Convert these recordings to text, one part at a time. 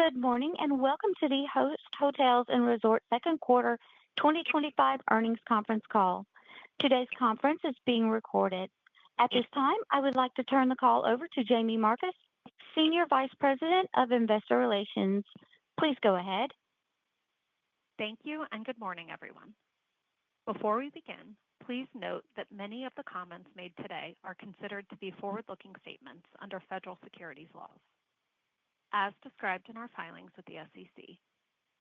Good morning and welcome to the Host Hotels and Resorts Second Quarter 2025 Earnings Conference Call. Today's conference is being recorded. At this time, I would like to turn the call over to Jamie Marcus, Senior Vice President of Investor Relations. Please go ahead. Thank you and good morning, everyone. Before we begin, please note that many of the comments made today are considered to be forward-looking statements under federal securities laws. As described in our filings with the SEC,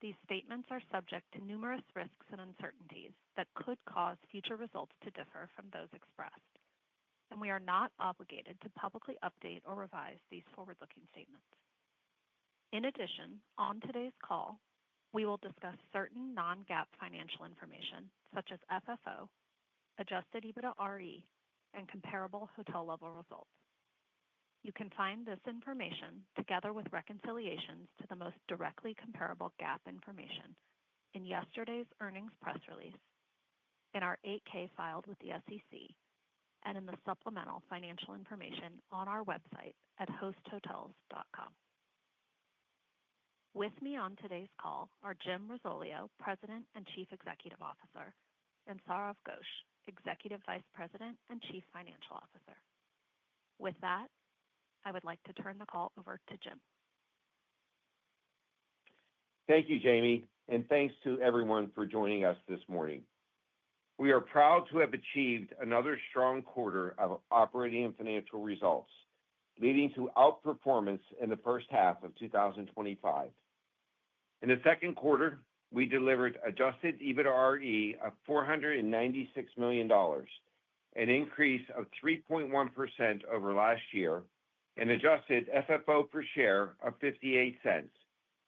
these statements are subject to numerous risks and uncertainties that could cause future results to differ from those expressed, and we are not obligated to publicly update or revise these forward-looking statements. In addition, on today's call, we will discuss certain non-GAAP financial information such as FFO, adjusted EBITDAre, and comparable hotel-level results. You can find this information together with reconciliations to the most directly comparable GAAP information in yesterday's earnings press release, in our 8-K filed with the SEC, and in the supplemental financial information on our website at hosthotels.com. With me on today's call are Jim Risoleo, President and Chief Executive Officer, and Sourav Ghosh, Executive Vice President and Chief Financial Officer. With that, I would like to turn the call over to Jim. Thank you, Jamie, and thanks to everyone for joining us this morning. We are proud to have achieved another strong quarter of operating and financial results, leading to outperformance in the first half of 2025. In the second quarter, we delivered adjusted EBITDAre of $496 million, an increase of 3.1% over last year, and adjusted FFO per share of $0.58,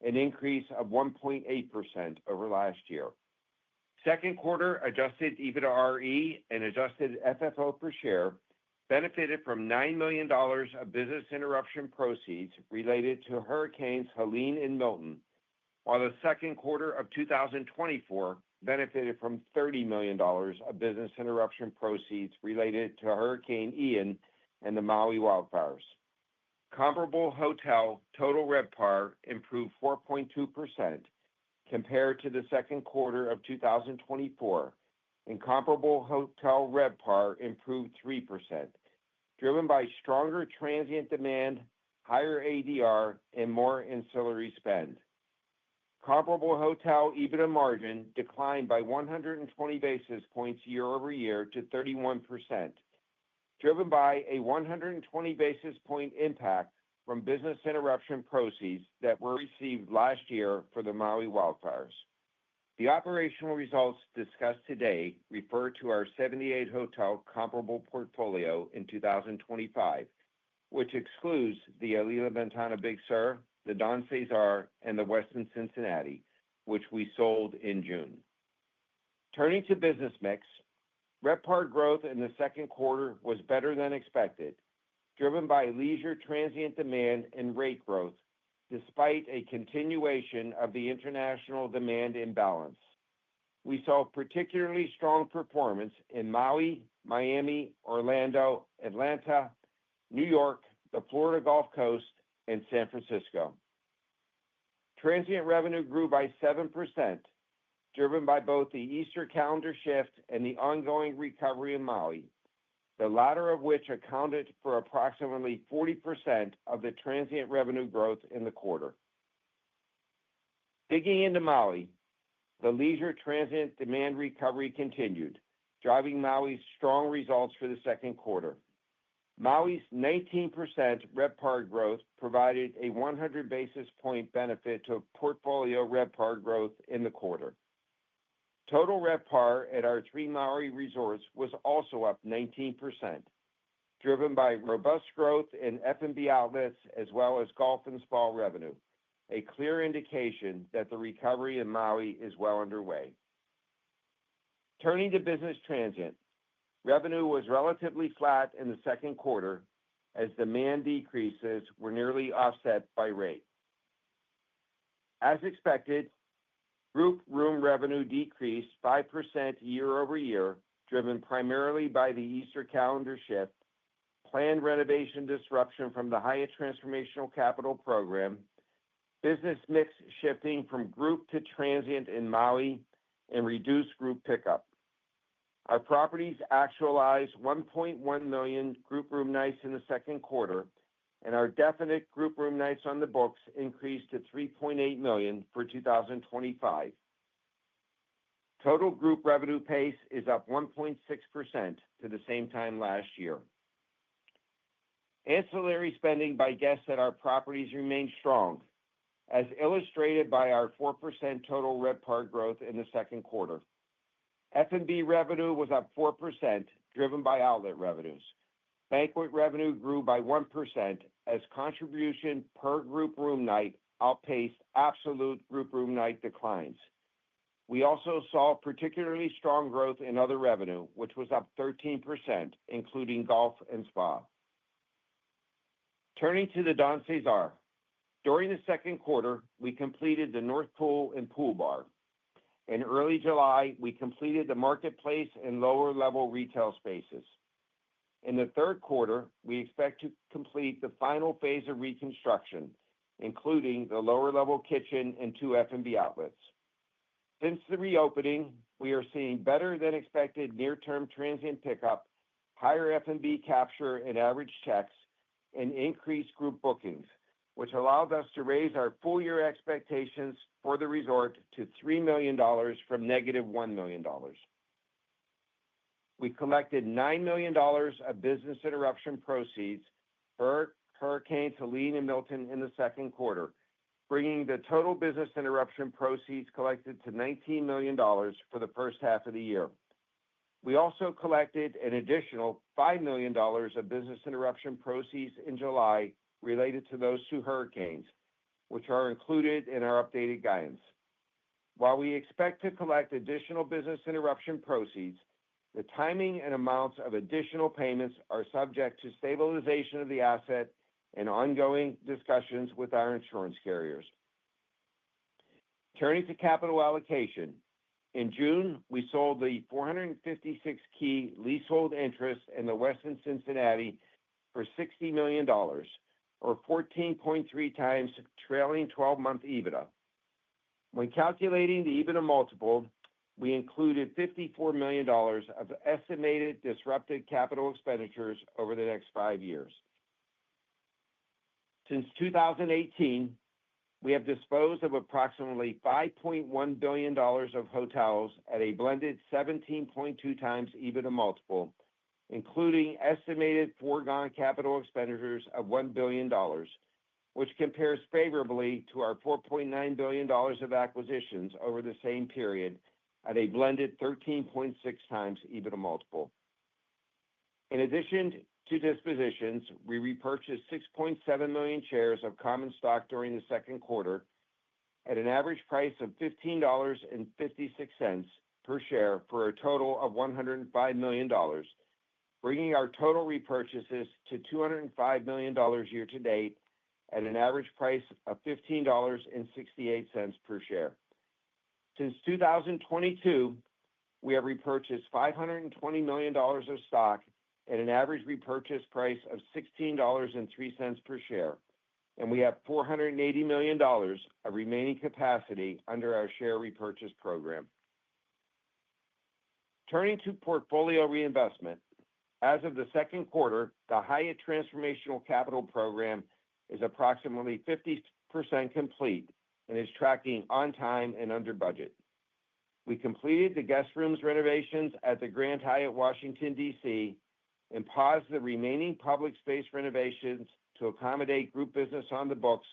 an increase of 1.8% over last year. Second quarter adjusted EBITDAre and adjusted FFO per share benefited from $9 million of business interruption proceeds related to Hurricanes Helene and Milton, while the second quarter of 2024 benefited from $30 million of business interruption proceeds related to Hurricane Ian and the Maui wildfires. Comparable hotel total RevPAR improved 4.2% compared to the second quarter of 2024, and comparable hotel RevPAR improved 3%, driven by stronger transient demand, higher ADR, and more ancillary spend. Comparable hotel EBITDA margin declined by 120 basis points year-over-year to 31%, driven by a 120 basis point impact from business interruption proceeds that were received last year for the Maui wildfires. The operational results discussed today refer to our 78 hotel comparable portfolio in 2025, which excludes the Alila Ventana Big Sur, the Don Cesar, and the Westin Cincinnati, which we sold in June. Turning to business mix, RevPAR growth in the second quarter was better than expected, driven by leisure transient demand and rate growth, despite a continuation of the international demand imbalance. We saw particularly strong performance in Maui, Miami, Orlando, Atlanta, New York, the Florida Gulf Coast, and San Francisco. Transient revenue grew by 7%, driven by both the Easter calendar shift and the ongoing recovery in Maui, the latter of which accounted for approximately 40% of the transient revenue growth in the quarter. Digging into Maui, the leisure transient demand recovery continued, driving Maui's strong results for the second quarter. Maui's 19% RevPAR growth provided a 100 basis point benefit to portfolio RevPAR growth in the quarter. Total RevPAR at our 3 Maui resorts was also up 19%, driven by robust growth in F&B outlets as well as golf and spa revenue, a clear indication that the recovery in Maui is well underway. Turning to business transient, revenue was relatively flat in the second quarter as demand decreases were nearly offset by rate. As expected, group room revenue decreased 5% year-over-year, driven primarily by the Easter calendar shift, planned renovation disruption from the Hyatt Transformational Capital Program, business mix shifting from group to transient in Maui, and reduced group pickup. Our properties actualized 1.1 million group room nights in the second quarter, and our definite group room nights on the books increased to 3.8 million for 2025. Total group revenue pace is up 1.6% to the same time last year. Ancillary spending by guests at our properties remained strong, as illustrated by our 4% total RevPAR growth in the second quarter. F&B revenue was up 4%, driven by outlet revenues. Banquet revenue grew by 1% as contribution per group room night outpaced absolute group room night declines. We also saw particularly strong growth in other revenue, which was up 13%, including golf and spa. Turning to the Don Cesar, during the second quarter, we completed the North Pool and Pool Bar. In early July, we completed the marketplace and lower-level retail spaces. In the third quarter, we expect to complete the final phase of reconstruction, including the lower-level kitchen and 2 F&B outlets. Since the reopening, we are seeing better-than-expected near-term transient pickup, higher F&B capture and average checks, and increased group bookings, which allowed us to raise our full-year expectations for the resort to $3 million from negative $1 million. We collected $9 million of business interruption proceeds for Hurricanes Helene and Milton in the second quarter, bringing the total business interruption proceeds collected to $19 million for the first half of the year. We also collected an additional $5 million of business interruption proceeds in July related to those 2 hurricanes, which are included in our updated guidance. While we expect to collect additional business interruption proceeds, the timing and amounts of additional payments are subject to stabilization of the asset and ongoing discussions with our insurance carriers. Turning to capital allocation, in June, we sold the 456-key leasehold interest in the Westin Cincinnati for $60 million, or 14.3 times trailing 12-month EBITDA. When calculating the EBITDA multiple, we included $54 million of estimated disrupted capital expenditures over the next 5 years. Since 2018, we have disposed of approximately $5.1 billion of hotels at a blended 17.2 times EBITDA multiple, including estimated foregone capital expenditures of $1 billion, which compares favorably to our $4.9 billion of acquisitions over the same period at a blended 13.6 times EBITDA multiple. In addition to dispositions, we repurchased 6.7 million shares of common stock during the second quarter at an average price of $15.56 per share for a total of $105 million, bringing our total repurchases to $205 million year to date at an average price of $15.68 per share. Since 2022, we have repurchased $520 million of stock at an average repurchase price of $16.03 per share, and we have $480 million of remaining capacity under our share repurchase program. Turning to portfolio reinvestment, as of the second quarter, the Hyatt Transformational Capital Program is approximately 50% complete and is tracking on time and under budget. We completed the guest rooms renovations at the Grand Hyatt Washington, D.C., and paused the remaining public space renovations to accommodate group business on the books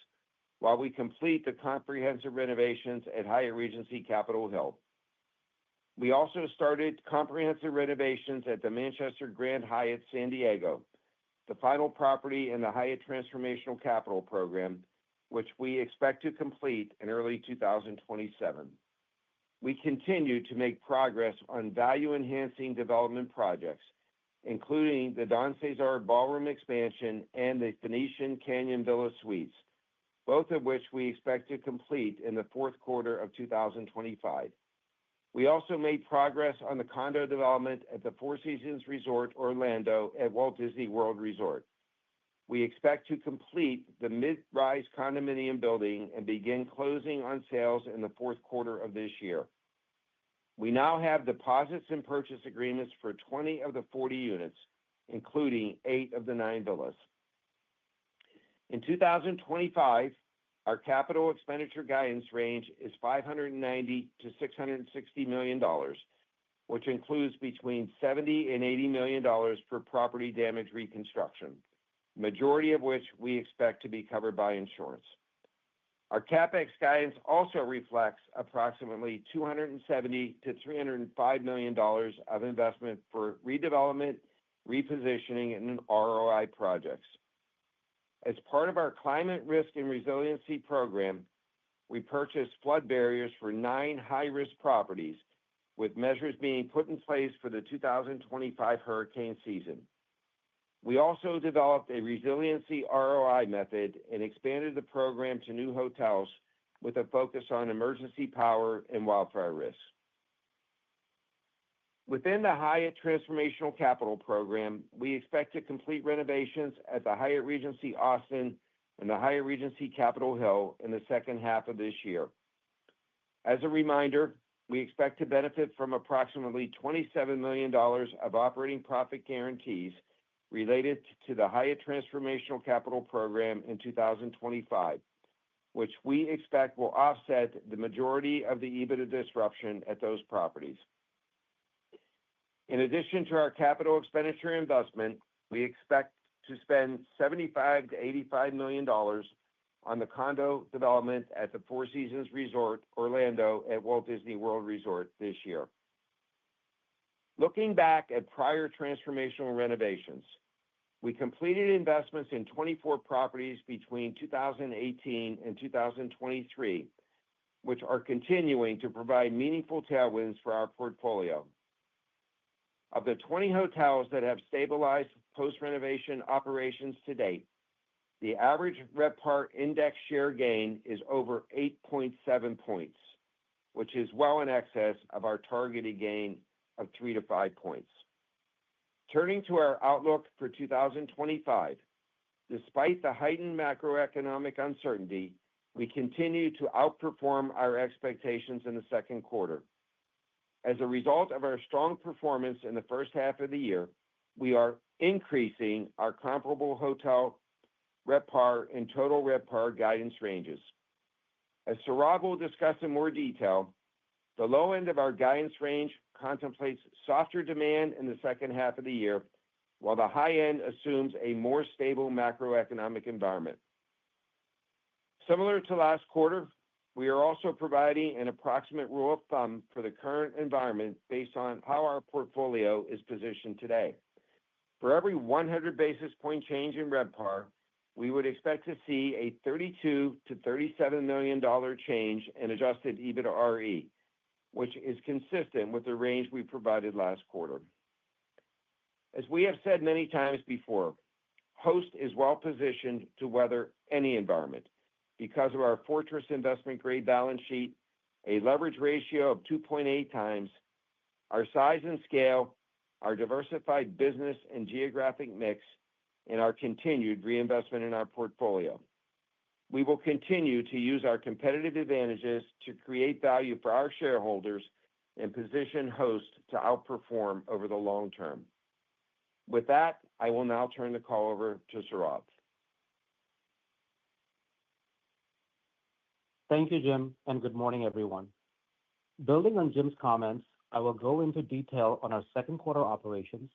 while we complete the comprehensive renovations at Hyatt Regency Capitol Hill. We also started comprehensive renovations at the Manchester Grand Hyatt San Diego, the final property in the Hyatt Transformational Capital Program, which we expect to complete in early 2027. We continue to make progress on value-enhancing development projects, including the Don Cesar Ballroom expansion and the Phoenician Canyon Villa Suites, both of which we expect to complete in the fourth quarter of 2025. We also made progress on the condo development at the Four Seasons Resort Orlando at Walt Disney World Resort. we expect to complete the mid-rise condominium building and begin closing on sales in the fourth quarter of this year. We now have deposits and purchase agreements for 20 of the 40 units, including 8 of the 9 villas. In 2025, our capital expenditure guidance range is $590 to $660 million, which includes between $70 and $80 million for property damage reconstruction, the majority of which we expect to be covered by insurance. Our CapEx guidance also reflects approximately $270 to $305 million of investment for redevelopment, repositioning, and ROI projects. As part of our climate risk and resiliency program, we purchased flood barriers for 9 high-risk properties, with measures being put in place for the 2025 hurricane season. We also developed a resiliency ROI method and expanded the program to new hotels with a focus on emergency power and wildfire risks. Within the Hyatt Transformational Capital Program, we expect to complete renovations at the Hyatt Regency Austin and the Hyatt Regency Capitol Hill in the second half of this year. As a reminder, we expect to benefit from approximately $27 million of operating profit guarantees related to the Hyatt Transformational Capital Program in 2025, which we expect will offset the majority of the EBITDA disruption at those properties. In addition to our capital expenditure investment, we expect to spend $75 to $85 million on the condo development at the Four Seasons Resort Orlando at Walt Disney World Resort this year. Looking back at prior transformational renovations, we completed investments in 24 properties between 2018 and 2023, which are continuing to provide meaningful tailwinds for our portfolio. Of the 20 hotels that have stabilized post-renovation operations to date, the average RevPAR index share gain is over 8.7 points, which is well in excess of our targeted gain of 3 to 5 points. Turning to our outlook for 2025, despite the heightened macroeconomic uncertainty, we continue to outperform our expectations in the second quarter. As a result of our strong performance in the first half of the year, we are increasing our comparable hotel RevPAR and total RevPAR guidance ranges. As Sourav will discuss in more detail, the low end of our guidance range contemplates softer demand in the second half of the year, while the high end assumes a more stable macroeconomic environment. Similar to last quarter, we are also providing an approximate rule of thumb for the current environment based on how our portfolio is positioned today. For every 100 basis point change in RevPAR, we would expect to see a $32 to $37 million change in adjusted EBITDAre, which is consistent with the range we provided last quarter. As we have said many times before, Host is well positioned to weather any environment because of our fortress investment-grade balance sheet, a leverage ratio of 2.8 times, our size and scale, our diversified business and geographic mix, and our continued reinvestment in our portfolio. We will continue to use our competitive advantages to create value for our shareholders and position Host to outperform over the long term. With that, I will now turn the call over to Sourav. Thank you, Jim, and good morning, everyone. Building on Jim's comments, I will go into detail on our second quarter operations,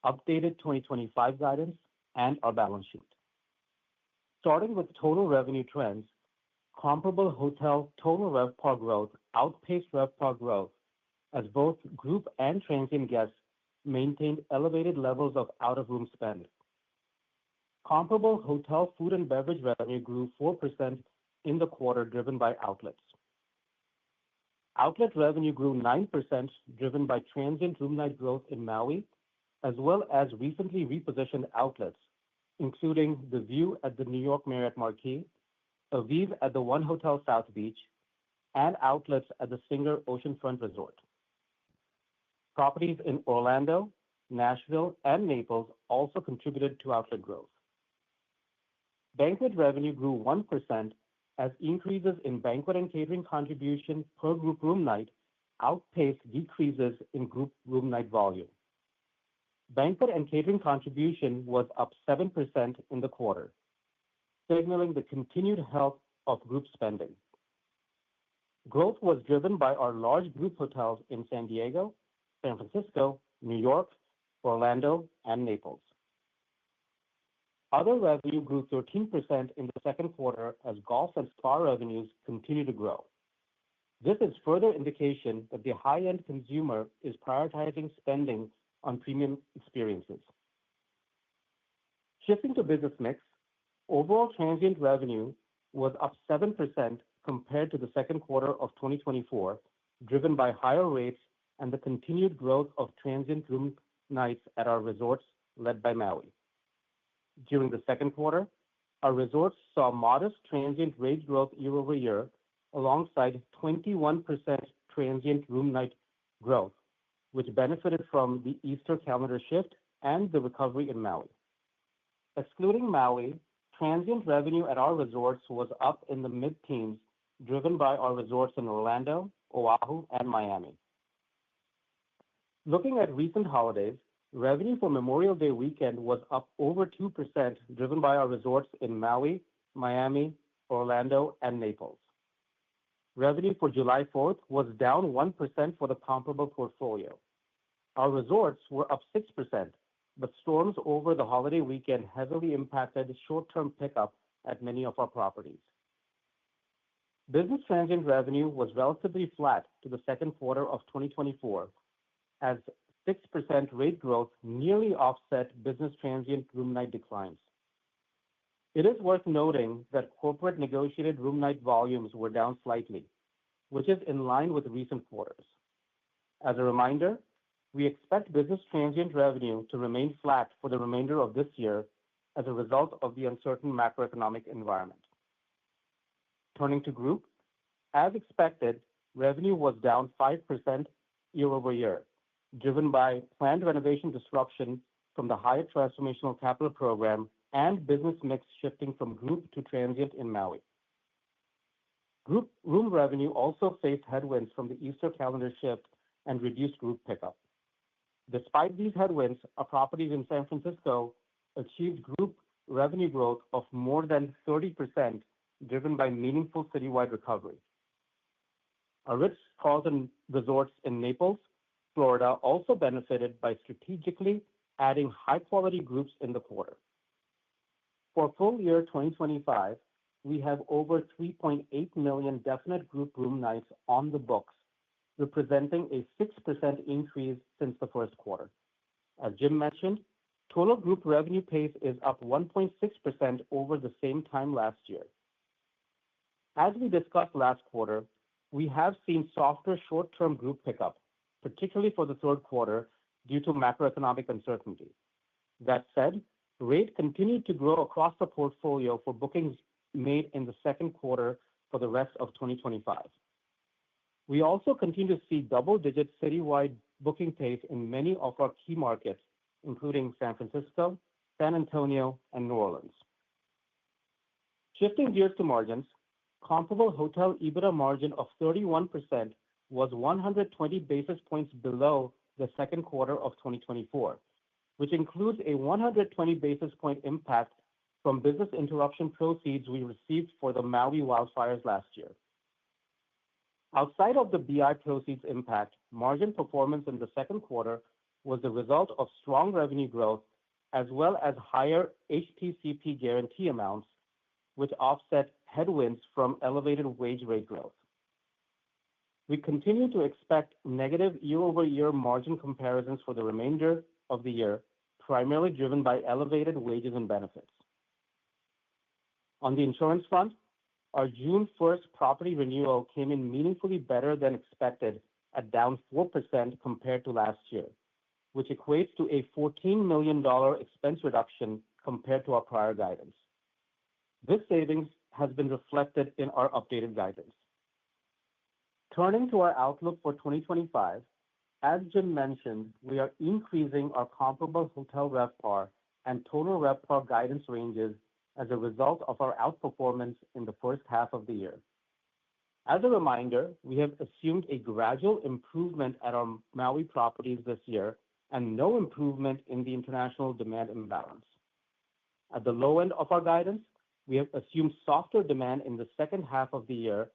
updated 2025 guidance, and our balance sheet. Starting with total revenue trends, comparable hotel total RevPAR growth outpaced RevPAR growth as both group and transient guests maintained elevated levels of out-of-room spend. Comparable hotel food and beverage revenue grew 4% in the quarter, driven by outlets. Outlet revenue grew 9%, driven by transient room night growth in Maui, as well as recently repositioned outlets, including The View at the New York Marriott Marquis, Aviv at the 1 Hotel South Beach, and outlets at the Singer Oceanfront Resort. Properties in Orlando, Nashville, and Naples also contributed to outlet growth. Banquet revenue grew 1% as increases in banquet and catering contribution per group room night outpaced decreases in group room night volume. Banquet and catering contribution was up 7% in the quarter, signaling the continued health of group spending. Growth was driven by our large group hotels in San Diego, San Francisco, New York, Orlando, and Naples. Other revenue grew 13% in the second quarter as golf and spa revenues continue to grow. This is further indication that the high-end consumer is prioritizing spending on premium experiences. Shifting to business mix, overall transient revenue was up 7% compared to the second quarter of 2024, driven by higher rates and the continued growth of transient room nights at our resorts led by Maui. During the second quarter, our resorts saw modest transient rate growth year over year, alongside 21% transient room night growth, which benefited from the Easter calendar shift and the recovery in Maui. Excluding Maui, transient revenue at our resorts was up in the mid-teens, driven by our resorts in Orlando, Oahu, and Miami. Looking at recent holidays, revenue for Memorial Day weekend was up over 2%, driven by our resorts in Maui, Miami, Orlando, and Naples. Revenue for July 4th was down 1% for the comparable portfolio. Our resorts were up 6%, but storms over the holiday weekend heavily impacted short-term pickup at many of our properties. Business transient revenue was relatively flat to the second quarter of 2024, as 6% rate growth nearly offset business transient room night declines. It is worth noting that corporate negotiated room night volumes were down slightly, which is in line with recent quarters. As a reminder, we expect business transient revenue to remain flat for the remainder of this year as a result of the uncertain macroeconomic environment. Turning to group, as expected, revenue was down 5% year over year, driven by planned renovation disruption from the Hyatt Transformational Capital Program and business mix shifting from group to transient in Maui. Group room revenue also faced headwinds from the Easter calendar shift and reduced group pickup. Despite these headwinds, our properties in San Francisco achieved group revenue growth of more than 30%, driven by meaningful citywide recovery. Our Ritz-Carlton resorts in Naples, Florida, also benefited by strategically adding high-quality groups in the quarter. For full year 2025, we have over 3.8 million definite group room nights on the books, representing a 6% increase since the first quarter. As Jim mentioned, total group revenue pace is up 1.6% over the same time last year. As we discussed last quarter, we have seen softer short-term group pickup, particularly for the third quarter, due to macroeconomic uncertainty. That said, rate continued to grow across the portfolio for bookings made in the second quarter for the rest of 2025. We also continue to see double-digit citywide booking pace in many of our key markets, including San Francisco, San Antonio, and New Orleans. Shifting gears to margins, comparable hotel EBITDA margin of 31% was 120 basis points below the second quarter of 2024, which includes a 120 basis point impact from business interruption proceeds we received for the Maui wildfires last year. Outside of the BI proceeds impact, margin performance in the second quarter was the result of strong revenue growth as well as higher HTCP guarantee amounts, which offset headwinds from elevated wage rate growth. We continue to expect negative year-over-year margin comparisons for the remainder of the year, primarily driven by elevated wages and benefits. On the insurance front, our June 1st property renewal came in meaningfully better than expected at down 4% compared to last year, which equates to a $14 million expense reduction compared to our prior guidance. This savings has been reflected in our updated guidance. Turning to our outlook for 2025, as Jim mentioned, we are increasing our comparable hotel RevPAR and total RevPAR guidance ranges as a result of our outperformance in the first half of the year. As a reminder, we have assumed a gradual improvement at our Maui properties this year and no improvement in the international demand imbalance. At the low end of our guidance, we have assumed softer demand in the second half of the year,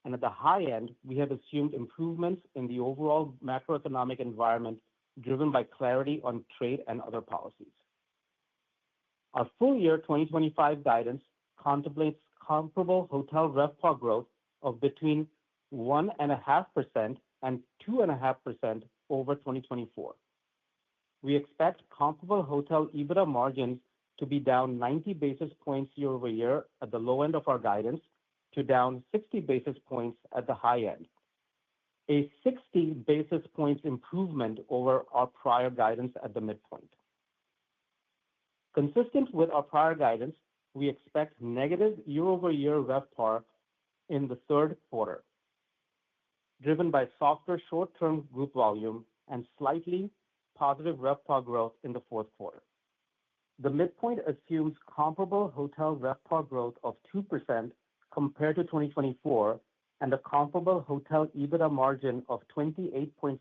and at the high end, we have assumed improvements in the overall macroeconomic environment driven by clarity on trade and other policies. Our full year 2025 guidance contemplates comparable hotel RevPAR growth of between 1.5% and 2.5% over 2024. We expect comparable hotel EBITDA margins to be down 90 basis points year over year at the low end of our guidance to down 60 basis points at the high end, a 60 basis points improvement over our prior guidance at the midpoint. Consistent with our prior guidance, we expect negative year-over-year RevPAR in the third quarter, driven by softer short-term group volume and slightly positive RevPAR growth in the fourth quarter. The midpoint assumes comparable hotel RevPAR growth of 2% compared to 2024 and a comparable hotel EBITDA margin of 28.6%,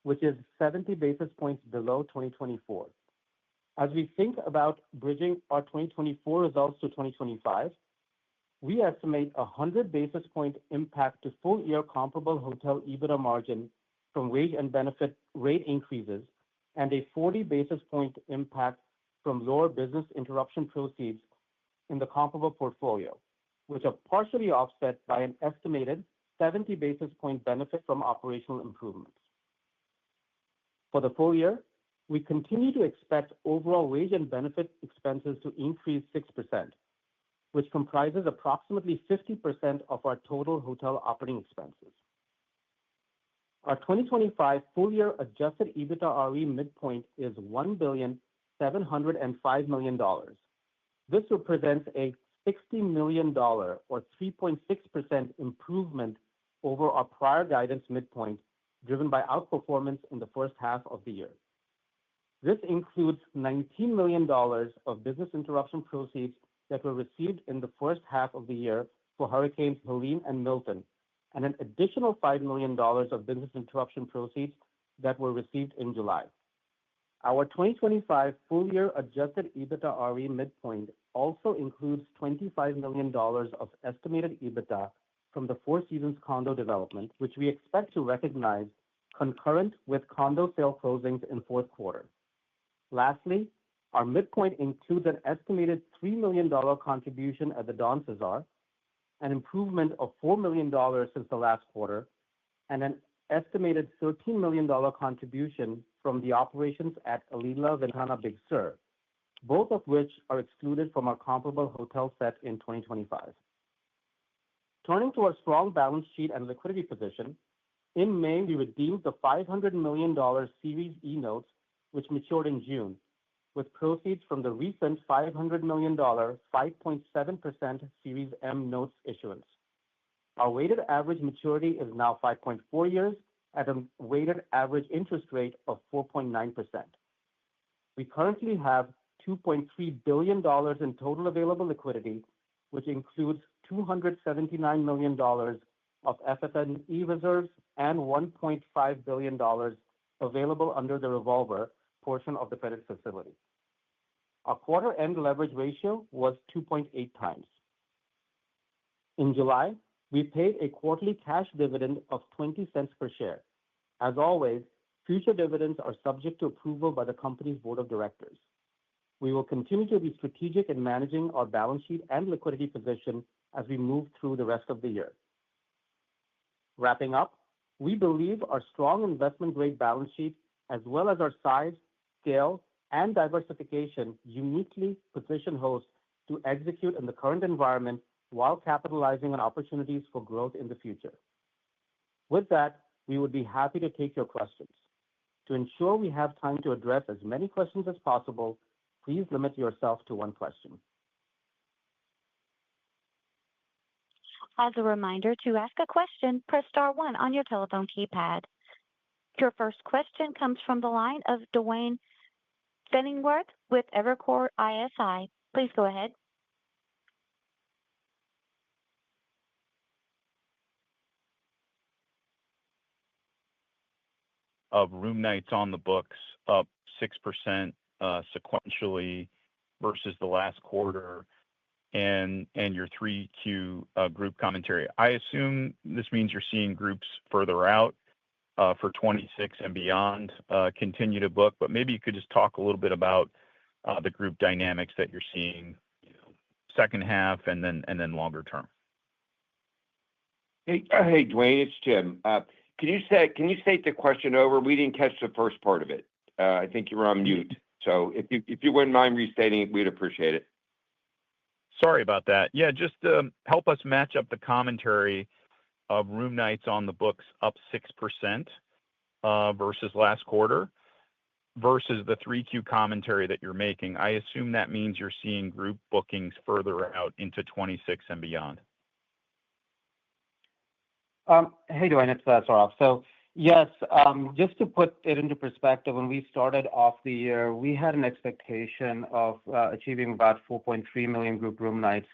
which is 70 basis points below 2024. As we think about bridging our 2024 results to 2025, we estimate a 100 basis point impact to full year comparable hotel EBITDA margin from wage and benefit rate increases and a 40 basis point impact from lower business interruption proceeds in the comparable portfolio, which are partially offset by an estimated 70 basis point benefit from operational improvements. For the full year, we continue to expect overall wage and benefit expenses to increase 6%, which comprises approximately 50% of our total hotel operating expenses. Our 2025 full year adjusted EBITDAre midpoint is $1,705 million. This represents a $60 million or 3.6% improvement over our prior guidance midpoint, driven by outperformance in the first half of the year. This includes $19 million of business interruption proceeds that were received in the first half of the year for Hurricanes Helene and Milton, and an additional $5 million of business interruption proceeds that were received in July. Our 2025 full year adjusted EBITDAre midpoint also includes $25 million of estimated EBITDA from the Four Seasons condo development, which we expect to recognize concurrent with condo sale closings in fourth quarter. Lastly, our midpoint includes an estimated $3 million contribution at the Don Cesar, an improvement of $4 million since the last quarter, and an estimated $13 million contribution from the operations at Alila Ventana Big Sur, both of which are excluded from our comparable hotel set in 2025. Turning to our strong balance sheet and liquidity position, in May, we redeemed the $500 million Series E notes, which matured in June, with proceeds from the recent $500 million 5.7% Series M notes issuance. Our weighted average maturity is now 5.4 years at a weighted average interest rate of 4.9%. We currently have $2.3 billion in total available liquidity, which includes $279 million of FF&E reserves and $1.5 billion available under the revolver portion of the credit facility. Our quarter-end leverage ratio was 2.8 times. In July, we paid a quarterly cash dividend of 20 cents per share. As always, future dividends are subject to approval by the company's board of directors. We will continue to be strategic in managing our balance sheet and liquidity position as we move through the rest of the year. Wrapping up, we believe our strong investment-grade balance sheet, as well as our size, scale, and diversification, uniquely position Host to execute in the current environment while capitalizing on opportunities for growth in the future. With that, we would be happy to take your questions. To ensure we have time to address as many questions as possible, please limit yourself to one question. As a reminder, to ask a question, press star one on your telephone keypad. Your first question comes from the line of Duane Pfennigwerth with Evercore ISI. Please go ahead. Of room nights on the books up 6% sequentially versus the last quarter, and your 3Q group commentary. I assume this means you're seeing groups further out for 26 and beyond continue to book, but maybe you could just talk a little bit about the group dynamics that you're seeing, second half and then longer term. Hey, Dwayne, it's Jim. Can you state the question over? We didn't catch the first part of it. I think you were on mute. So if you wouldn't mind restating it, we'd appreciate it. Sorry about that. Yeah, just help us match up the commentary of room nights on the books up 6% versus last quarter versus the 3Q commentary that you're making. I assume that means you're seeing group bookings further out into 26 and beyond. Hey, Dwayne, it's Saurabh. So yes, just to put it into perspective, when we started off the year, we had an expectation of achieving about 4.3 million group room nights.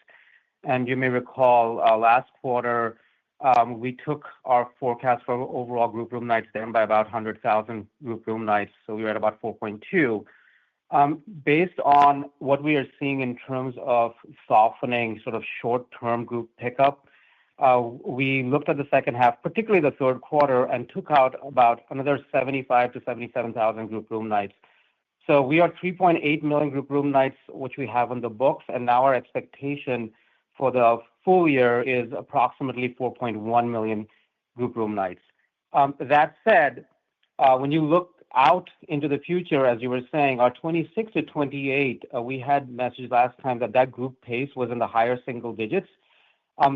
And you may recall last quarter, we took our forecast for overall group room nights down by about 100,000 group room nights. So we were at about 4.2. Based on what we are seeing in terms of softening sort of short-term group pickup, we looked at the second half, particularly the third quarter, and took out about another 75 to 77,000 group room nights. So we are 3.8 million group room nights, which we have on the books, and now our expectation for the full year is approximately 4.1 million group room nights. That said, when you look out into the future, as you were saying, our 26 to 28, we had messaged last time that group pace was in the higher single digits.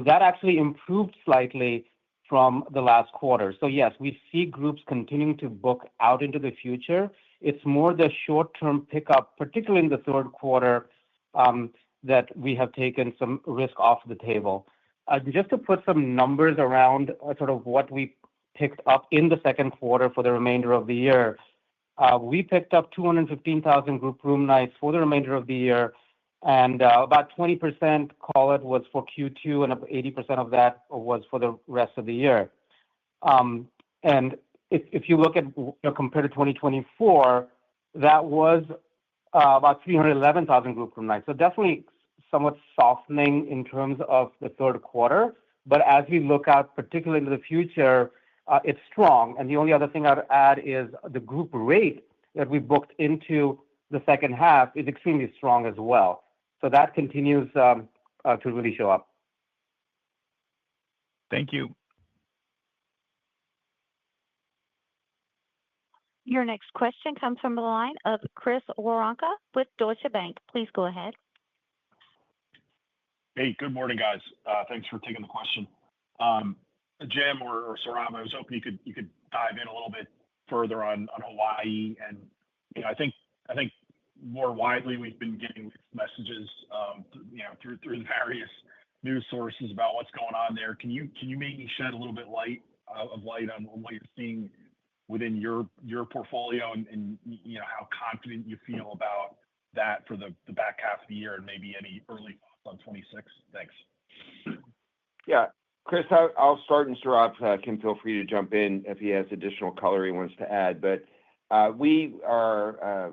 That actually improved slightly from the last quarter. So yes, we see groups continuing to book out into the future. It's more the short-term pickup, particularly in the third quarter, that we have taken some risk off the table. Just to put some numbers around sort of what we picked up in the second quarter for the remainder of the year, we picked up 215,000 group room nights for the remainder of the year. And about 20%, call it, was for Q2, and 80% of that was for the rest of the year. And if you look at compared to 2024, that was about 311,000 group room nights. So definitely somewhat softening in terms of the third quarter. But as we look out, particularly into the future, it's strong. And the only other thing I'd add is the group rate that we booked into the second half is extremely strong as well. So that continues to really show up. Thank you. Your next question comes from the line of Chris Woronka with Deutsche Bank. Please go ahead. Hey, good morning, guys. Thanks for taking the question. Jim or Saurabh, I was hoping you could dive in a little bit further on Hawaii. And I think more widely we've been getting messages through the various news sources about what's going on there. Can you maybe shed a little bit light on what you're seeing within your portfolio and how confident you feel about that for the back half of the year and maybe any early thoughts on 26? Thanks. Yeah, Chris, I'll start, and Saurabh can feel free to jump in if he has additional color he wants to add. But we are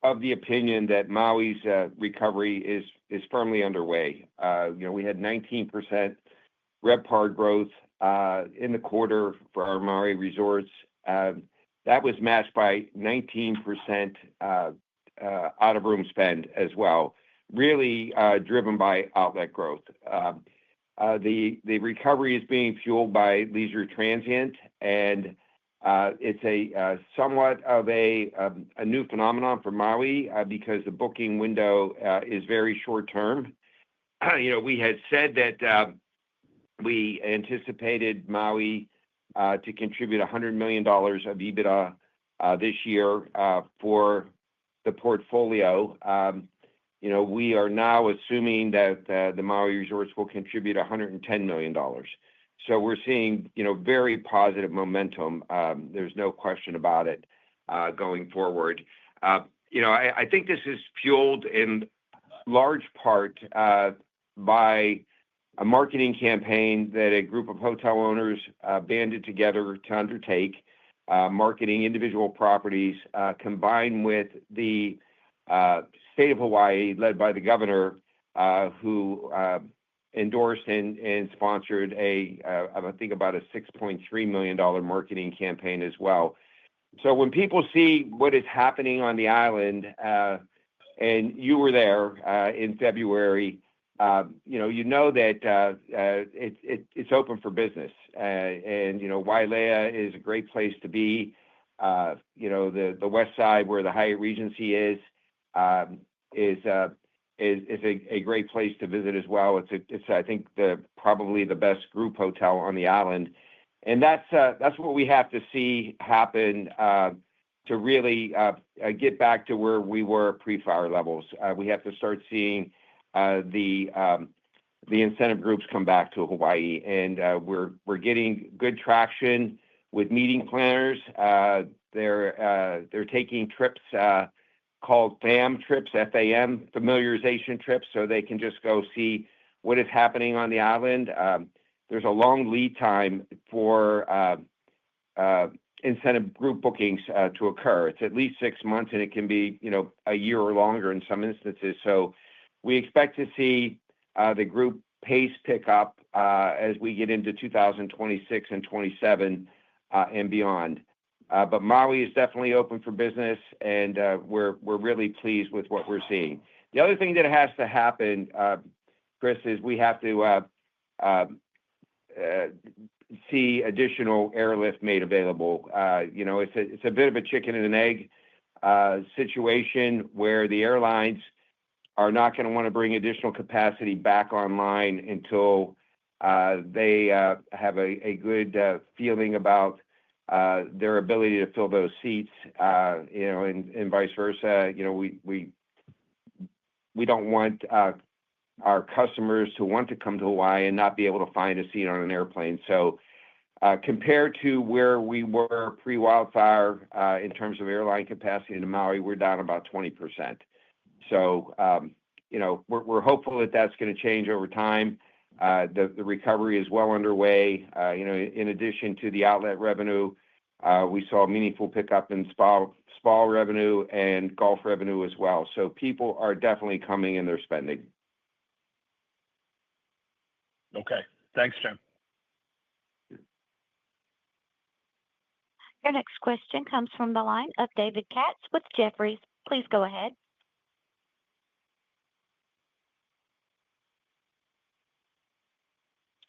of the opinion that Maui's recovery is firmly underway. We had 19% RevPAR growth in the quarter for our Maui resorts. That was matched by 19% out-of-room spend as well, really driven by outlet growth. The recovery is being fueled by leisure transient, and it's a somewhat of a new phenomenon for Maui because the booking window is very short term. We had said that we anticipated Maui to contribute $100 million of EBITDA this year for the portfolio. We are now assuming that the Maui resorts will contribute $110 million. So we're seeing, very positive momentum. There's no question about it going forward. I think this is fueled in large part by a marketing campaign that a group of hotel owners banded together to undertake, marketing individual properties, combined with the state of Hawaii, led by the governor, who endorsed and sponsored I think about a $6.3 million marketing campaign as well. So when people see what is happening on the island, and you were there in February, you know that it's open for business, and Wailea is a great place to be. The West Side, where the Hyatt Regency is a great place to visit as well. It's I think probably the best group hotel on the island, and that's what we have to see happen to really get back to where we were pre-fire levels. We have to start seeing the incentive groups come back to Hawaii, and we're getting good traction with meeting planners. They're taking trips called FAM trips, FAM, familiarization trips, so they can just go see what is happening on the island. There's a long lead time for incentive group bookings to occur. It's at least 6 months, and it can be a year or longer in some instances. So we expect to see the group pace pick up as we get into 2026 and 27 and beyond. But Maui is definitely open for business, and we're really pleased with what we're seeing. The other thing that has to happen, Chris, is we have to see additional airlift made available. It's a bit of a chicken and an egg situation where the airlines are not going to want to bring additional capacity back online until they have a good feeling about their ability to fill those seats, and vice versa. We don't want our customers to want to come to Hawaii and not be able to find a seat on an airplane. So compared to where we were pre-wildfire in terms of airline capacity in Maui, we're down about 20%. So we're hopeful that that's going to change over time. The recovery is well underway. In addition to the outlet revenue, we saw a meaningful pickup in spa revenue and golf revenue as well. So people are definitely coming and they're spending. Okay. Thanks, Jim. Your next question comes from the line of David Katz with Jefferies. Please go ahead.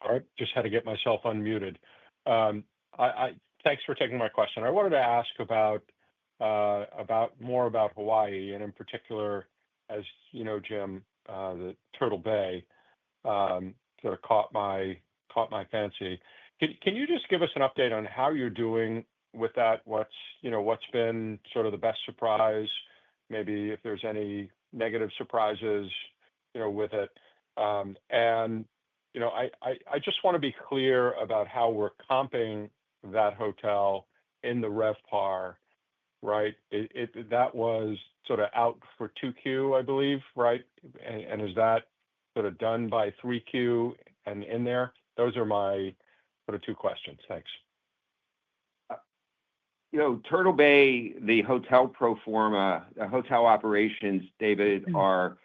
All right. Just had to get myself unmuted. Thanks for taking my question. I wanted to ask about more about Hawaii, and in particular, as you know, Jim, the Turtle Bay sort of caught my fancy. Can you just give us an update on how you're doing with that? What's been sort of the best surprise? Maybe if there's any negative surprises, with it. And I just want to be clear about how we're comping that hotel in the RevPAR, right? That was sort of out for 2Q, I believe, right? And is that sort of done by 3Q and in there? Those are my sort of two questions. Thanks. Turtle Bay, the hotel pro forma, the hotel operations, David, are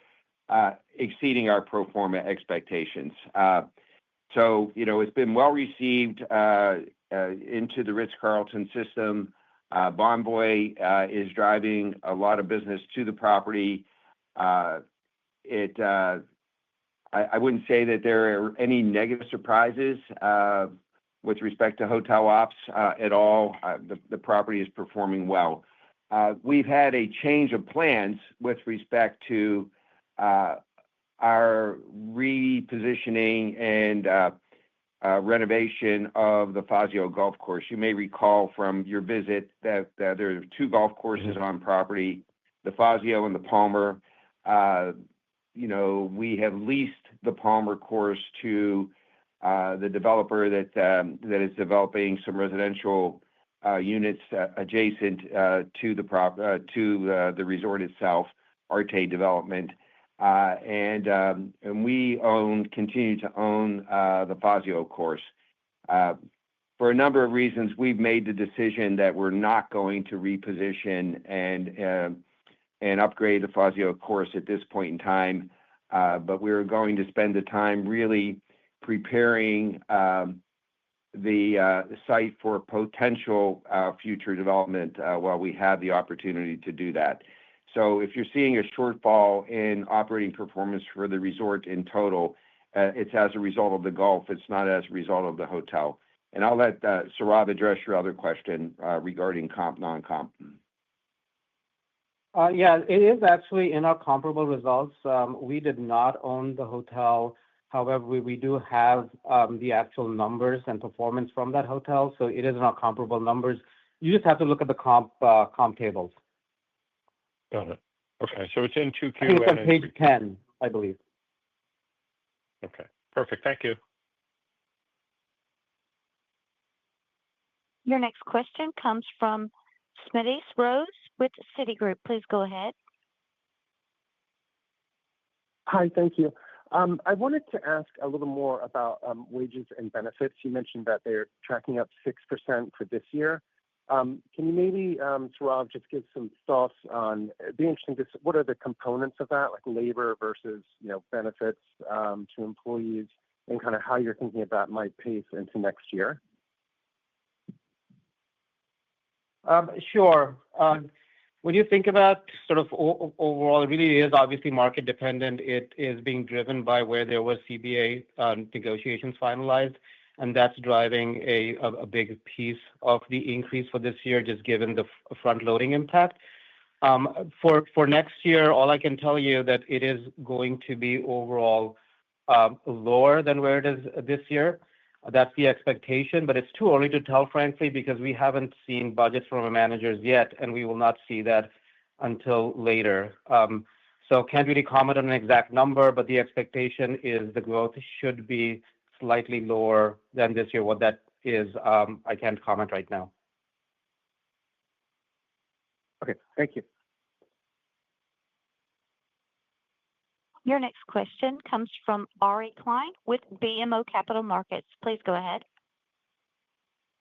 exceeding our pro forma expectations. So, it's been well received into the Ritz-Carlton system. Bonvoy is driving a lot of business to the property. I wouldn't say that there are any negative surprises with respect to hotel ops at all. The property is performing well. We've had a change of plans with respect to our repositioning and renovation of the Fazio Golf Course. You may recall from your visit that there are two golf courses on property, the Fazio and the Palmer. We have leased the Palmer course to the developer that is developing some residential units adjacent to the resort itself, Arte Development. and we continue to own the Fazio course. For a number of reasons, we've made the decision that we're not going to reposition and upgrade the Fazio course at this point in time, but we're going to spend the time really preparing the site for potential future development while we have the opportunity to do that. So if you're seeing a shortfall in operating performance for the resort in total, it's as a result of the Gulf. It's not as a result of the hotel. And I'll let Saurabh address your other question regarding comp, non-comp. Yeah, it is actually in our comparable results. We did not own the hotel. However, we do have the actual numbers and performance from that hotel. So it is in our comparable numbers. You just have to look at the comp tables. Got it. Okay. So it's in 2Q. I think it's on page 10, I believe. Okay. Perfect. Thank you. Your next question comes from Smitty Rose with Citigroup. Please go ahead. Hi, thank you. I wanted to ask a little more about wages and benefits. You mentioned that they're tracking up 6% for this year. Can you maybe, Saurabh, just give some thoughts on, it'd be interesting, what are the components of that, like labor versus, benefits to employees, and kind of how you're thinking about might pace into next year? Sure. When you think about sort of overall, it really is obviously market dependent. It is being driven by where there was CBA negotiations finalized, and that's driving a big piece of the increase for this year, just given the front-loading impact. For next year, all I can tell you that it is going to be overall lower than where it is this year. That's the expectation, but it's too early to tell, frankly, because we haven't seen budgets from our managers yet, and we will not see that until later. So can't really comment on an exact number, but the expectation is the growth should be slightly lower than this year. What that is, I can't comment right now. Okay, thank you. Your next question comes from Ari Klein with BMO Capital Markets. Please go ahead.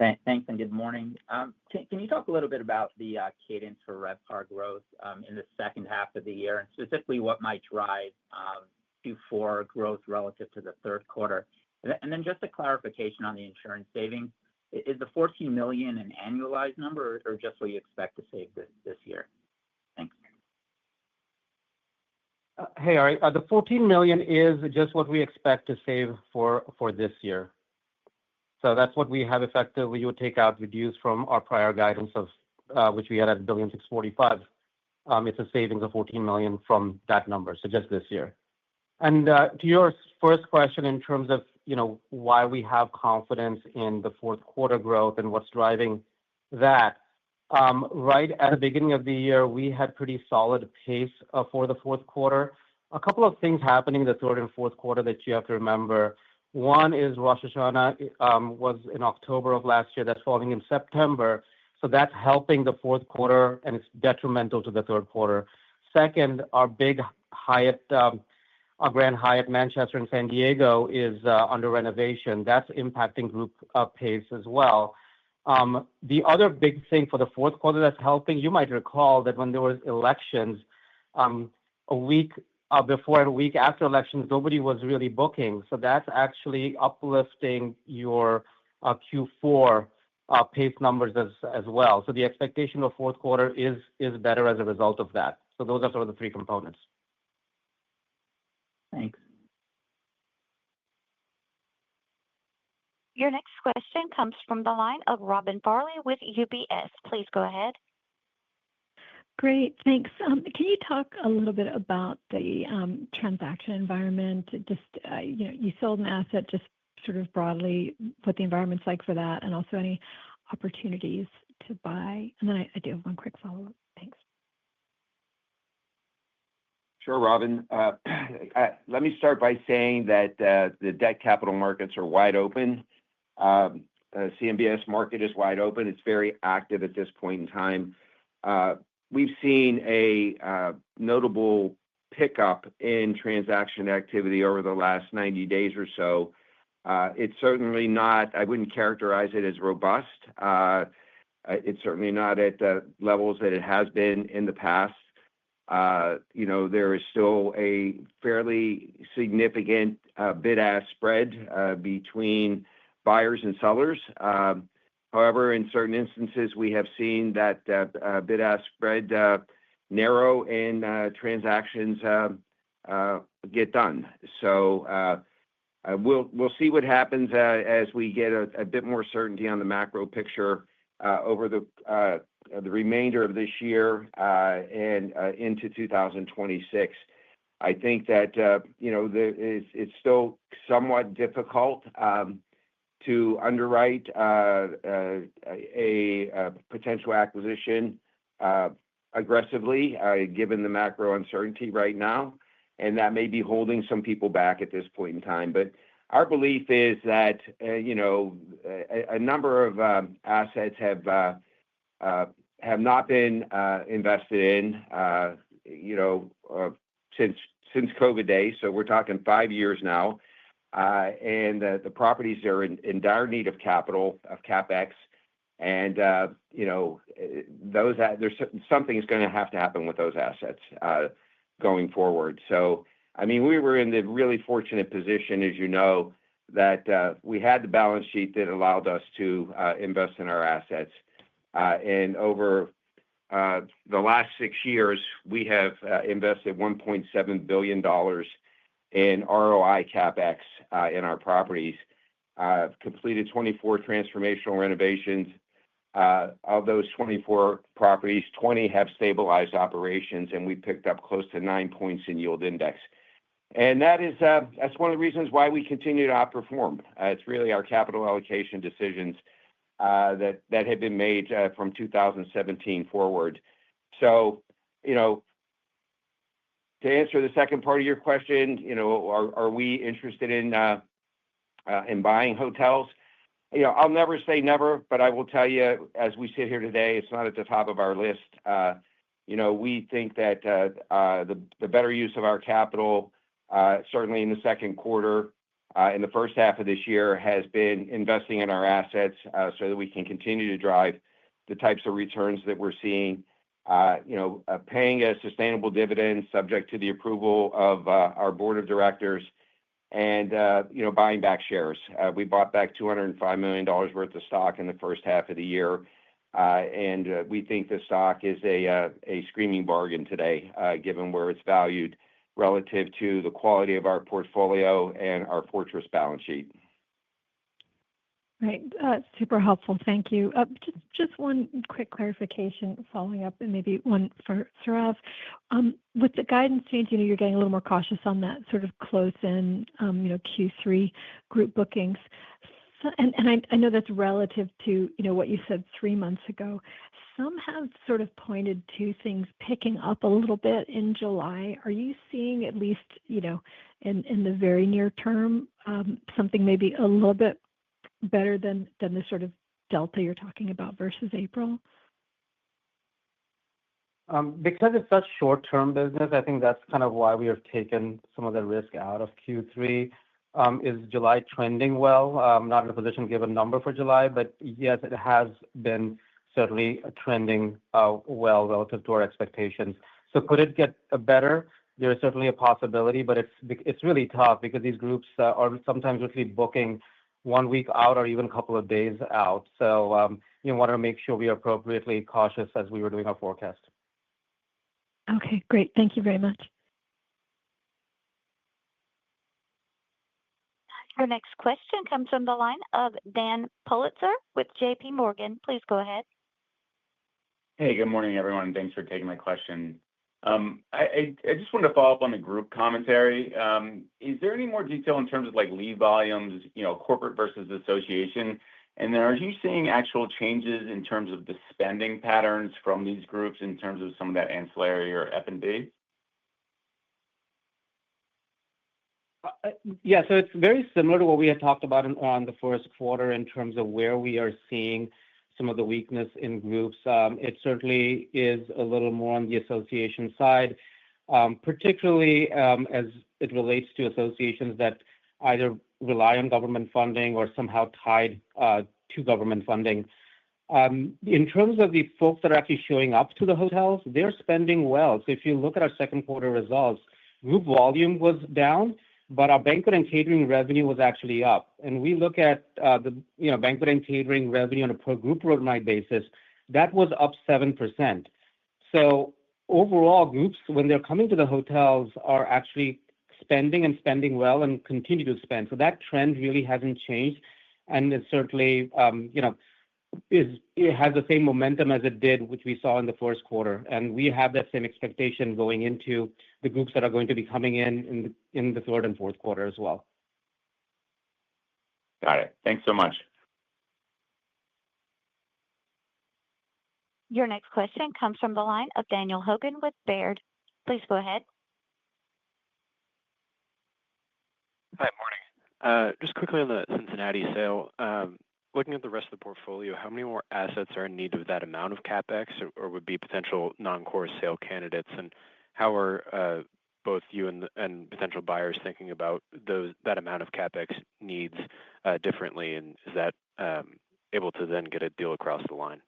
Thanks and good morning. Can you talk a little bit about the cadence for RevPAR growth in the second half of the year, and specifically what might drive Q4 growth relative to the third quarter? And then just a clarification on the insurance savings. Is the $14 million an annualized number or just what you expect to save this year? Thanks. Hey, Ari, the $14 million is just what we expect to save for this year. So that's what we have effectively. You would take out, reduce from our prior guidance of which we had at $1.645 billion. It's a savings of $14 million from that number. So just this year. And to your first question in terms of why we have confidence in the fourth quarter growth and what's driving that. Right at the beginning of the year, we had pretty solid pace for the fourth quarter. A couple of things happening in the third and fourth quarter that you have to remember. One is Rosh Hashanah was in October of last year. That's falling in September. So that's helping the fourth quarter, and it's detrimental to the third quarter. Second, our big Hyatt, our Grand Hyatt Manchester and San Diego is under renovation. That's impacting group pace as well. The other big thing for the fourth quarter that's helping, you might recall that when there was elections, a week before and a week after elections, nobody was really booking. So that's actually uplifting your Q4 pace numbers as well. So the expectation of fourth quarter is better as a result of that. So those are sort of the three components. Thanks. Your next question comes from the line of Robin Farley with UBS. Please go ahead. Great, thanks. Can you talk a little bit about the transaction environment? Just, you sold an asset, just sort of broadly what the environment's like for that, and also any opportunities to buy. And then I do have one quick follow-up. Thanks. Sure, Robin. Let me start by saying that the debt capital markets are wide open. CMBS market is wide open. It's very active at this point in time. We've seen a notable pickup in transaction activity over the last 90 days or so. It's certainly not, I wouldn't characterize it as robust. It's certainly not at the levels that it has been in the past. There is still a fairly significant bid-ask spread between buyers and sellers. However, in certain instances, we have seen that bid-ask spread narrow and transactions get done. So we'll see what happens as we get a bit more certainty on the macro picture over the remainder of this year and into 2026. I think that it's still somewhat difficult to underwrite a potential acquisition aggressively given the macro uncertainty right now, and that may be holding some people back at this point in time. But our belief is that a number of assets have not been invested in since COVID days. So we're talking 5 years now, and the properties are in dire need of capital, of CapEx, and something is going to have to happen with those assets going forward. So, I mean, we were in the really fortunate position, as you know, that we had the balance sheet that allowed us to invest in our assets. And over the last 6 years, we have invested $1.7 billion in ROI CapEx in our properties, completed 24 transformational renovations. Of those 24 properties, 20 have stabilized operations, and we picked up close to 9 points in yield index. And that's one of the reasons why we continue to outperform. It's really our capital allocation decisions that have been made from 2017 forward. So, to answer the second part of your question, are we interested in buying hotels? I'll never say never, but I will tell you, as we sit here today, it's not at the top of our list. We think that the better use of our capital, certainly in the second quarter, in the first half of this year, has been investing in our assets so that we can continue to drive the types of returns that we're seeing. Paying a sustainable dividend subject to the approval of our board of directors, and buying back shares. We bought back $205 million worth of stock in the first half of the year, and we think the stock is a screaming bargain today, given where it's valued relative to the quality of our portfolio and our fortress balance sheet. Right. Super helpful. Thank you. Just one quick clarification following up, and maybe one for Sourav. With the guidance change, you're getting a little more cautious on that sort of close-in, Q3 group bookings. And I know that's relative to, what you said 3 months ago. Some have sort of pointed to things picking up a little bit in July. Are you seeing, at least, in the very near term, something maybe a little bit better than the sort of delta you're talking about versus April? Because it's such short-term business, I think that's kind of why we have taken some of the risk out of Q3. Is July trending well? I'm not in a position to give a number for July, but yes, it has been certainly trending well relative to our expectations. So could it get better? There is certainly a possibility, but it's really tough because these groups are sometimes really booking 1 week out or even a couple of days out. So you want to make sure we are appropriately cautious as we were doing our forecast. Okay, great. Thank you very much. Your next question comes from the line of Dan Politzer with JP Morgan. Please go ahead. Hey, good morning, everyone. Thanks for taking my question. I just wanted to follow up on the group commentary. Is there any more detail in terms of lead volumes, corporate versus association? And then are you seeing actual changes in terms of the spending patterns from these groups in terms of some of that ancillary or F&B? Yeah, so it's very similar to what we had talked about on the first quarter in terms of where we are seeing some of the weakness in groups. It certainly is a little more on the association side. particularly as it relates to associations that either rely on government funding or somehow tied to government funding. In terms of the folks that are actually showing up to the hotels, they're spending well. So if you look at our second quarter results, group volume was down, but our banquet and catering revenue was actually up. And we look at the banquet and catering revenue on a per group room night basis, that was up 7%. So overall, groups, when they're coming to the hotels, are actually spending well and continue to spend. So that trend really hasn't changed, and it certainly it has the same momentum as it did, which we saw in the first quarter. And we have that same expectation going into the groups that are going to be coming in the third and fourth quarter as well. Got it. Thanks so much. Your next question comes from the line of Daniel Hogan with Baird. Please go ahead. Hi, morning. Just quickly on the Cincinnati sale, looking at the rest of the portfolio, how many more assets are in need of that amount of CapEx or would be potential non-core sale candidates? And how are both you and potential buyers thinking about that amount of CapEx needs differently? And is that able to then get a deal across the line?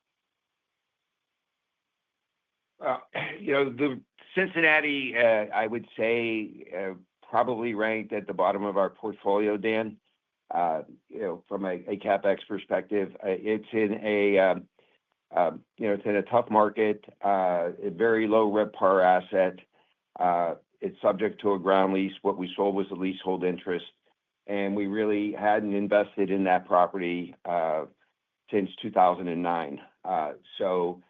The Cincinnati, I would say, probably ranked at the bottom of our portfolio, Dan. From a CapEx perspective, it's in a tough market, a very low RevPAR asset. It's subject to a ground lease. What we sold was a leasehold interest, and we really hadn't invested in that property since 2009. So,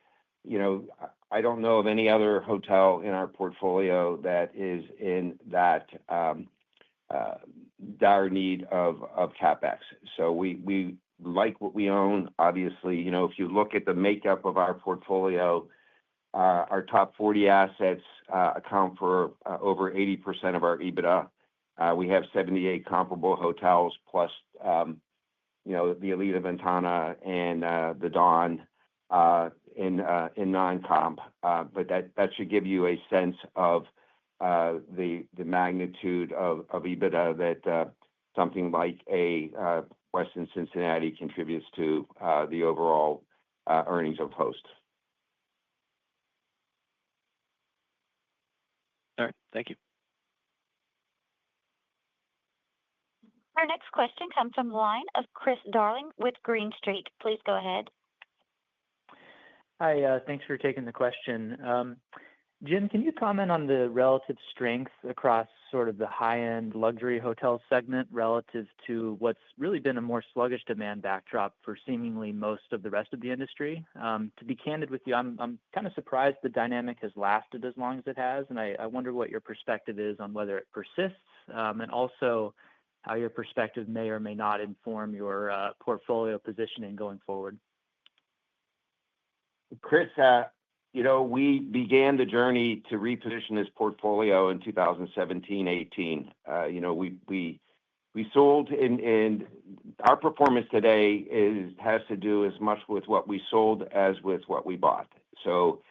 I don't know of any other hotel in our portfolio that is in that dire need of CapEx. So we like what we own. Obviously, if you look at the makeup of our portfolio, our top 40 assets account for over 80% of our EBITDA. We have 78 comparable hotels plus the Alida Ventana and the Dawn in non-comp. But that should give you a sense of the magnitude of EBITDA that something like a Westin Cincinnati contributes to the overall earnings of Host. All right. Thank you. Our next question comes from the line of Chris Darling with Green Street. Please go ahead. Hi, thanks for taking the question. Jim, can you comment on the relative strength across sort of the high-end luxury hotel segment relative to what's really been a more sluggish demand backdrop for seemingly most of the rest of the industry? To be candid with you, I'm kind of surprised the dynamic has lasted as long as it has, and I wonder what your perspective is on whether it persists, and also how your perspective may or may not inform your portfolio positioning going forward. Chris, we began the journey to reposition this portfolio in 2017-18. We sold, and our performance today has to do as much with what we sold as with what we bought. So,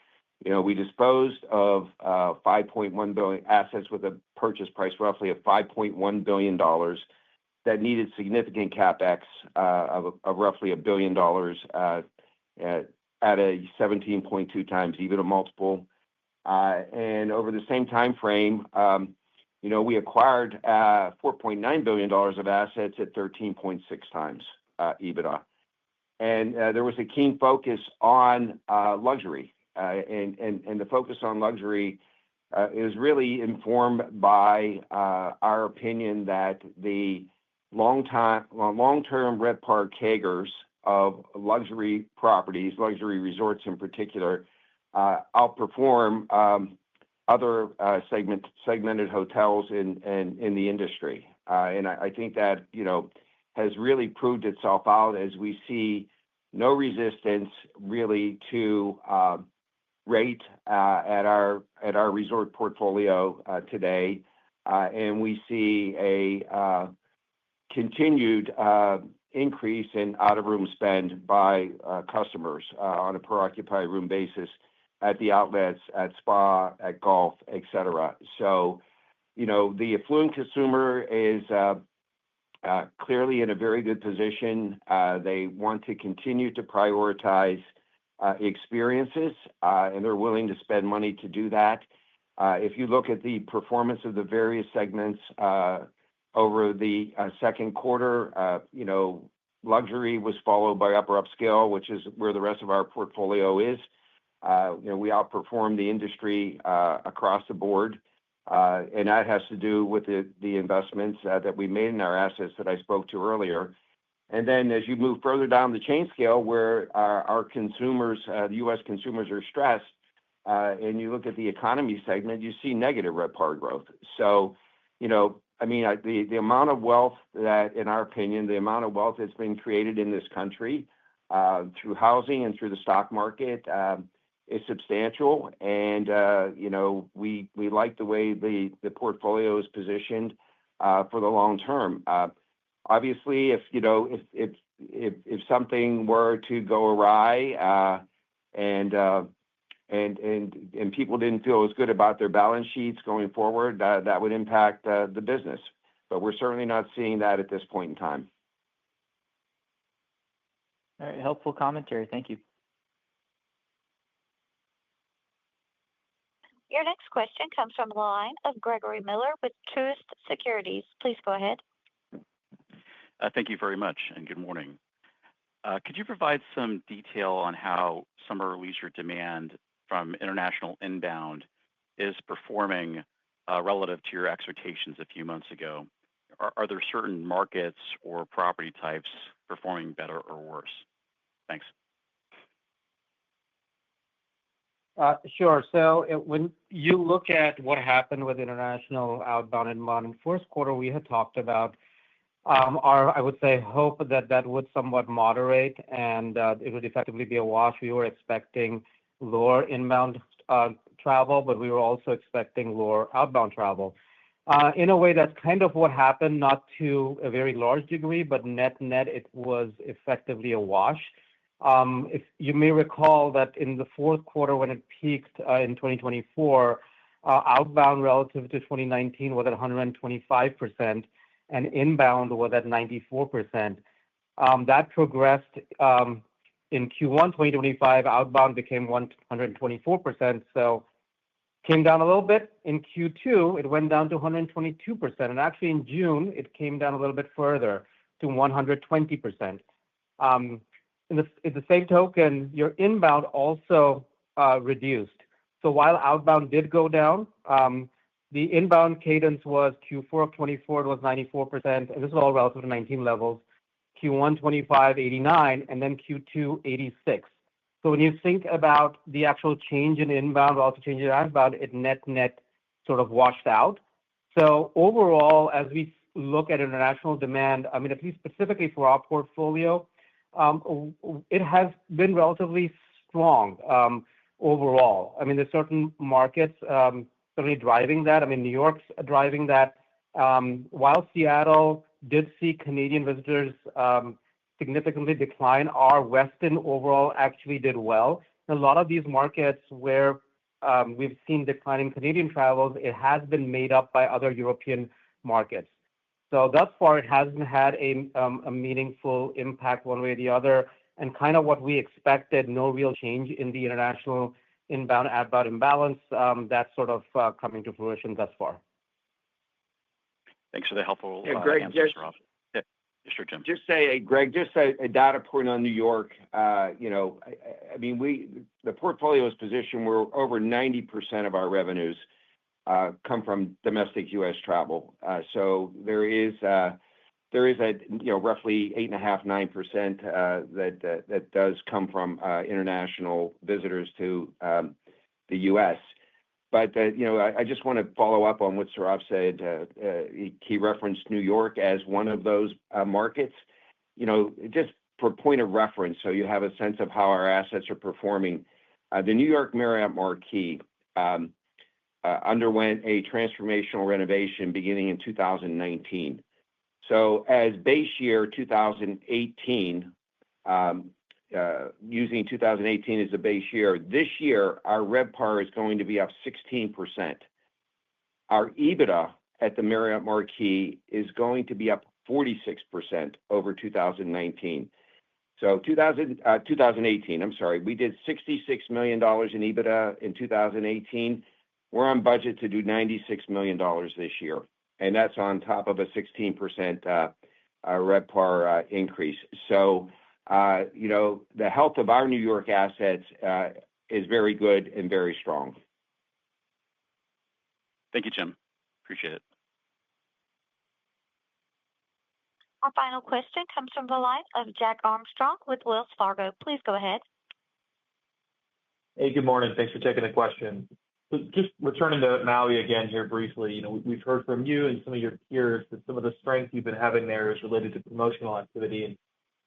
we disposed of $5.1 billion assets with a purchase price roughly of $5.1 billion that needed significant CapEx of roughly $1 billion at a 17.2 times EBITDA multiple. And over the same time frame, we acquired $4.9 billion of assets at 13.6 times EBITDA. And there was a keen focus on luxury. And the focus on luxury is really informed by our opinion that the long-term RevPAR CAGRs of luxury properties, luxury resorts in particular, outperform other segmented hotels in the industry. And I think that, has really proved itself out as we see no resistance really to rate at our resort portfolio today. And we see a continued increase in out-of-room spend by customers on a per occupied room basis. at the outlets, at spa, at golf, etc. So, the affluent consumer is clearly in a very good position. They want to continue to prioritize experiences, and they're willing to spend money to do that. If you look at the performance of the various segments over the second quarter, luxury was followed by upper upscale, which is where the rest of our portfolio is. We outperformed the industry across the board, and that has to do with the investments that we made in our assets that I spoke to earlier. And then as you move further down the chain scale, where our consumers, the U.S. consumers, are stressed, and you look at the economy segment, you see negative RevPAR growth. So, the amount of wealth that, in our opinion, the amount of wealth that's been created in this country through housing and through the stock market is substantial. And, we like the way the portfolio is positioned for the long term. Obviously, if something were to go awry and people didn't feel as good about their balance sheets going forward, that would impact the business. But we're certainly not seeing that at this point in time. All right, helpful commentary. Thank you. Your next question comes from the line of Gregory Miller with Truist Securities. Please go ahead. Thank you very much, and good morning. Could you provide some detail on how summer leisure demand from international inbound is performing relative to your expectations a few months ago? Are there certain markets or property types performing better or worse? Thanks. Sure. So when you look at what happened with international outbound and inbound in first quarter, we had talked about I would say, hope that would somewhat moderate and it would effectively be a wash. We were expecting lower inbound travel, but we were also expecting lower outbound travel. In a way, that's kind of what happened, not to a very large degree, but net, it was effectively a wash. If you may recall that in the fourth quarter, when it peaked in 2024, outbound relative to 2019 was at 125%, and inbound was at 94%. That progressed in Q1 2025. Outbound became 124%, so came down a little bit. In Q2, it went down to 122%, and actually in June, it came down a little bit further to 120%. In the same token, your inbound also reduced. So while outbound did go down, the inbound cadence was Q4 of 24, it was 94%, and this is all relative to 19 levels. Q1 25, 89, and then Q2, 86. So when you think about the actual change in inbound, also change in outbound, it net sort of washed out. So overall, as we look at international demand, I mean, at least specifically for our portfolio, it has been relatively strong overall. I mean, there's certain markets certainly driving that. I mean, New York's driving that. While Seattle did see Canadian visitors significantly decline, our Westin overall actually did well. A lot of these markets where we've seen declining Canadian travels, it has been made up by other European markets. So thus far, it hasn't had a meaningful impact one way or the other, and kind of what we expected, no real change in the international inbound outbound imbalance. That's sort of coming to fruition thus far. Thanks for the helpful Greg, answers, Rob. Yeah, sure, Jim. Greg, just a data point on New York. I mean, the portfolio is positioned where over 90% of our revenues come from domestic U.S. travel. So there is a roughly 8.5-9% that does come from international visitors to the U.S. But I just want to follow up on what Sourav said. He referenced New York as one of those markets. Just for point of reference, so you have a sense of how our assets are performing. The New York Marriott Marquis underwent a transformational renovation beginning in 2019. So as base year 2018, using 2018 as a base year, this year our RevPAR is going to be up 16%. Our EBITDA at the Marriott Marquis is going to be up 46% over 2019. So 2018, I'm sorry, we did $66 million in EBITDA in 2018. We're on budget to do $96 million this year, and that's on top of a 16% RevPAR increase. So, the health of our New York assets is very good and very strong. Thank you, Jim. Appreciate it. Our final question comes from the line of Jack Armstrong with Wells Fargo. Please go ahead. Hey, good morning. Thanks for taking the question. So just returning to Maui again here briefly, we've heard from you and some of your peers that some of the strength you've been having there is related to promotional activity. And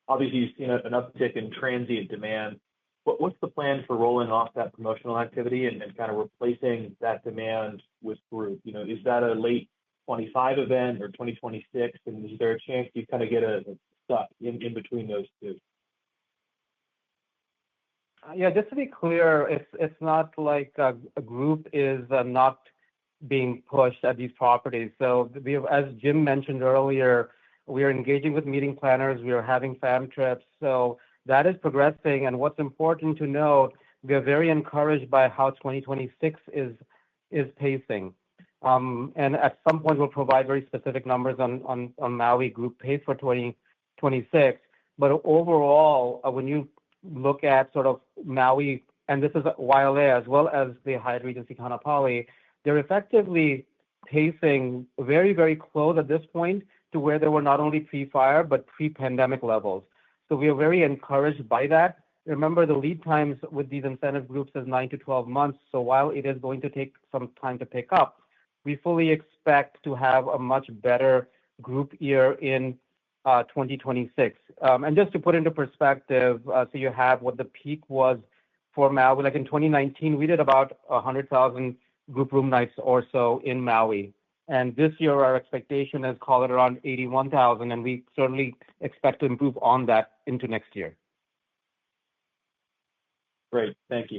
obviously, you've seen an uptick in transient demand. What's the plan for rolling off that promotional activity and kind of replacing that demand with group? Is that a late 25 event or 2026? And is there a chance you kind of get a stuck in between those two? Yeah, just to be clear, it's not like a group is not being pushed at these properties. So as Jim mentioned earlier, we are engaging with meeting planners. We are having fam trips. So that is progressing. And what's important to note, we are very encouraged by how 2026 is pacing. And at some point, we'll provide very specific numbers on Maui group pace for 2026. But overall, when you look at sort of Maui, and this is Wailea as well as the Hyatt Regency Kaanapali, they're effectively pacing very, very close at this point to where they were not only pre-fire, but pre-pandemic levels. So we are very encouraged by that. Remember, the lead times with these incentive groups is 9 to 12 months. So while it is going to take some time to pick up, we fully expect to have a much better group year in 2026. And just to put into perspective, so you have what the peak was for Maui. Like in 2019, we did about 100,000 group room nights or so in Maui. And this year, our expectation is call it around 81,000, and we certainly expect to improve on that into next year. Great. Thank you.